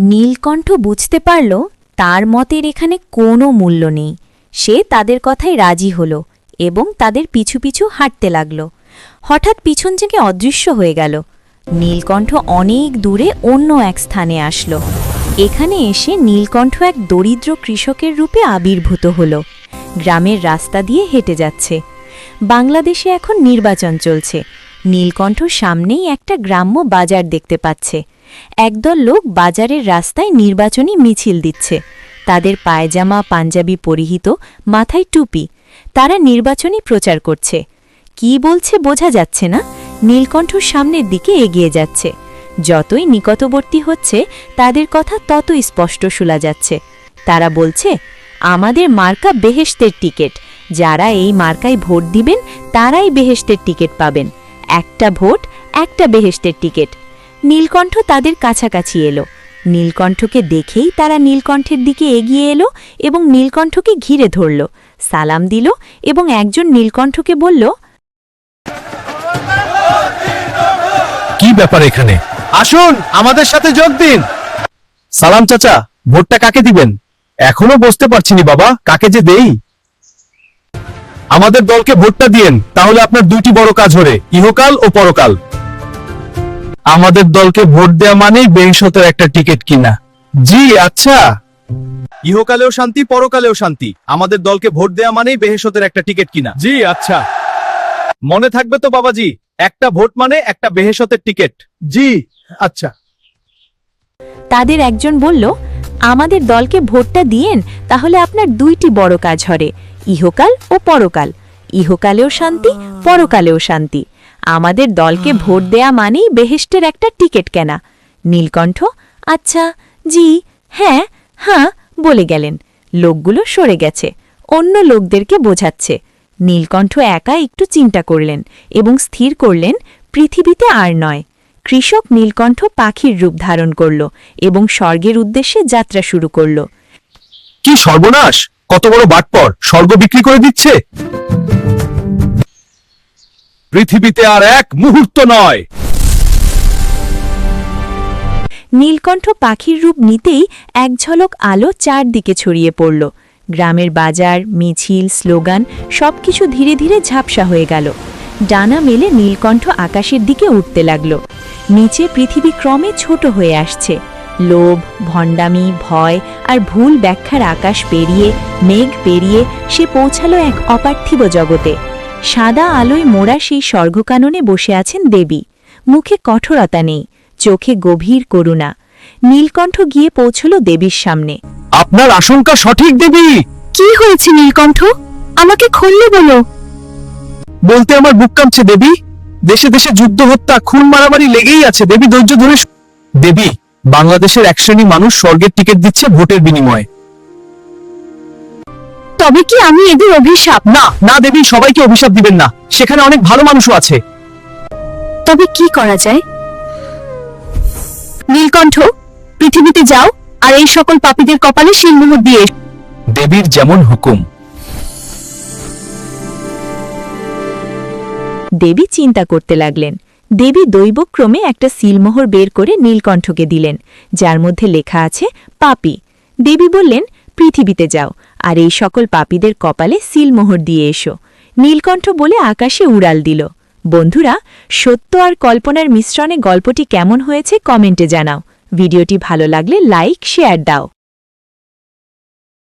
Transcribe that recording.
নীলকণ্ঠ বুঝতে পারল তার মতের এখানে কোনো মূল্য নেই। সে তাদের কথায় রাজি হল এবং তাদের পিছু পিছু হাঁটতে লাগল। হঠাৎ পিছন থেকে অদৃশ্য হয়ে গেল। নীলকণ্ঠ অনেক দূরে অন্য এক স্থানে আসলো। এখানে এসে নীলকণ্ঠ এক দরিদ্র কৃষকের রূপে আবির্ভূত হল। গ্রামের রাস্তা দিয়ে হেঁটে যাচ্ছে। বাংলাদেশে এখন নির্বাচন চলছে। নীলকণ্ঠ সামনেই একটা গ্রাম্য বাজার দেখতে পাচ্ছে। একদল লোক বাজারের রাস্তায় নির্বাচনী মিছিল দিচ্ছে। তাদের পায়জামা পাঞ্জাবি পরিহিত, মাথায় টুপি। তারা নির্বাচনী প্রচার করছে। কি বলছে বোঝা যাচ্ছে না। নীলকণ্ঠ সামনের দিকে এগিয়ে যাচ্ছে। যতই নিকটবর্তী হচ্ছে তাদের কথা ততই স্পষ্ট শোনা যাচ্ছে। তারা বলছে, আমাদের মার্কা বেহেশতের টিকিট। যারা এই মার্কায় ভোট দিবেন তারাই বেহেশতের টিকিট পাবেন। একটা ভোট, একটা বেহেশতের টিকিট। নীলকণ্ঠ তাদের কাছাকাছি এলো। নীলকণ্ঠকে দেখেই তারা নীলকণ্ঠের দিকে এগিয়ে এলো এবং নীলকণ্ঠকে ঘিরে ধরল, সালাম দিল এবং একজন নীলকণ্ঠকে বলল, কি ব্যাপার এখানে? আসুন, আমাদের সাথে যোগ দিন। সালাম চাচা, ভোটটা কাকে দিবেন? এখনো বুঝতে পারছিনি বাবা, কাকে যে দেই। আমাদের দলকে ভোটটা দিয়েন, তাহলে আপনার দুইটি বড় কাজ হবে, ইহকাল ও পরকাল। আমাদের দলকে ভোট দেয়া মানেই বেহিশতের একটা টিকিট কিনা। জি আচ্ছা। ইহকালেও শান্তি, পরকালেও শান্তি। আমাদের দলকে ভোট দেয়া মানেই বেহেশতের একটা টিকিট কিনা। জি আচ্ছা। মনে থাকবে তো বাবাজি, একটা ভোট মানে একটা বেহেশতের টিকিট। জি আচ্ছা। তাদের একজন বলল, আমাদের দলকে ভোটটা দিয়েন, তাহলে আপনার দুইটি বড় কাজ হবে, ইহকাল ও পরকাল। ইহকালেও শান্তি, পরকালেও শান্তি। আমাদের দলকে ভোট দেয়া মানেই বেহেশতের একটা টিকিট কেনা। নীলকণ্ঠ আচ্ছা, জি, হ্যাঁ, হ্যাঁ বলে গেলেন। লোকগুলো সরে গেছে, অন্য লোকদেরকে বোঝাচ্ছে। নীলকণ্ঠ একা একটু চিন্তা করলেন এবং স্থির করলেন, পৃথিবীতে আর নয়। কৃষক নীলকণ্ঠ পাখির রূপ ধারণ করল এবং স্বর্গের উদ্দেশ্যে যাত্রা শুরু করল। কি সর্বনাশ! কত বড় বাটপর, স্বর্গ বিক্রি করে দিচ্ছে। পৃথিবীতে আর এক মুহূর্ত নয়। নীলকণ্ঠ পাখির রূপ নিতেই এক ঝলক আলো চারদিকে ছড়িয়ে পড়ল। গ্রামের বাজার, মিছিল, স্লোগান সবকিছু ধীরে ধীরে ঝাপসা হয়ে গেল। ডানা মেলে নীলকণ্ঠ আকাশের দিকে উঠতে লাগল। নিচে পৃথিবী ক্রমে ছোট হয়ে আসছে। লোভ, ভণ্ডামি, ভয় আর ভুল ব্যাখ্যার আকাশ পেরিয়ে, মেঘ পেরিয়ে সে পৌঁছালো এক অপার্থিব জগতে। সাদা আলোয় মোড়া সেই স্বর্গকাননে বসে আছেন দেবী। মুখে কঠোরতা নেই, চোখে গভীর করুণা। নীলকণ্ঠ গিয়ে পৌঁছল দেবীর সামনে। আপনার আশঙ্কা সঠিক দেবী। কি হয়েছে নীলকণ্ঠ? আমাকে খুললে বলো। বলতে আমার বুক কাঁপছে দেবী। দেশে দেশে যুদ্ধ, হত্যা, খুন মারামারি লেগেই আছে দেবী। ধৈর্য ধরে। দেবী, বাংলাদেশের এক শ্রেণী মানুষ স্বর্গের টিকিট দিচ্ছে ভোটের বিনিময়ে। তবে কি আমি এদের অভিশাপ? না না দেবী, সবাইকে অভিশাপ দিবেন না। সেখানে অনেক ভালো মানুষও আছে। তবে কি করা যায়? নীলকণ্ঠ, পৃথিবীতে যাও আর এই সকল পাপীদের কপালে সিলমোহর দিয়ে। দেবীর যেমন হুকুম। দেবী চিন্তা করতে লাগলেন। দেবী দৈবক্রমে একটা সিলমোহর বের করে নীলকণ্ঠকে দিলেন, যার মধ্যে লেখা আছে পাপী। দেবী বললেন, পৃথিবীতে যাও আর এই সকল পাপীদের কপালে সিলমোহর দিয়ে এসো। নীলকণ্ঠ বলে আকাশে উড়াল দিল। বন্ধুরা, সত্য আর কল্পনার মিশ্রণে গল্পটি কেমন হয়েছে কমেন্টে জানাও। ভিডিওটি ভালো লাগলে লাইক, শেয়ার দাও।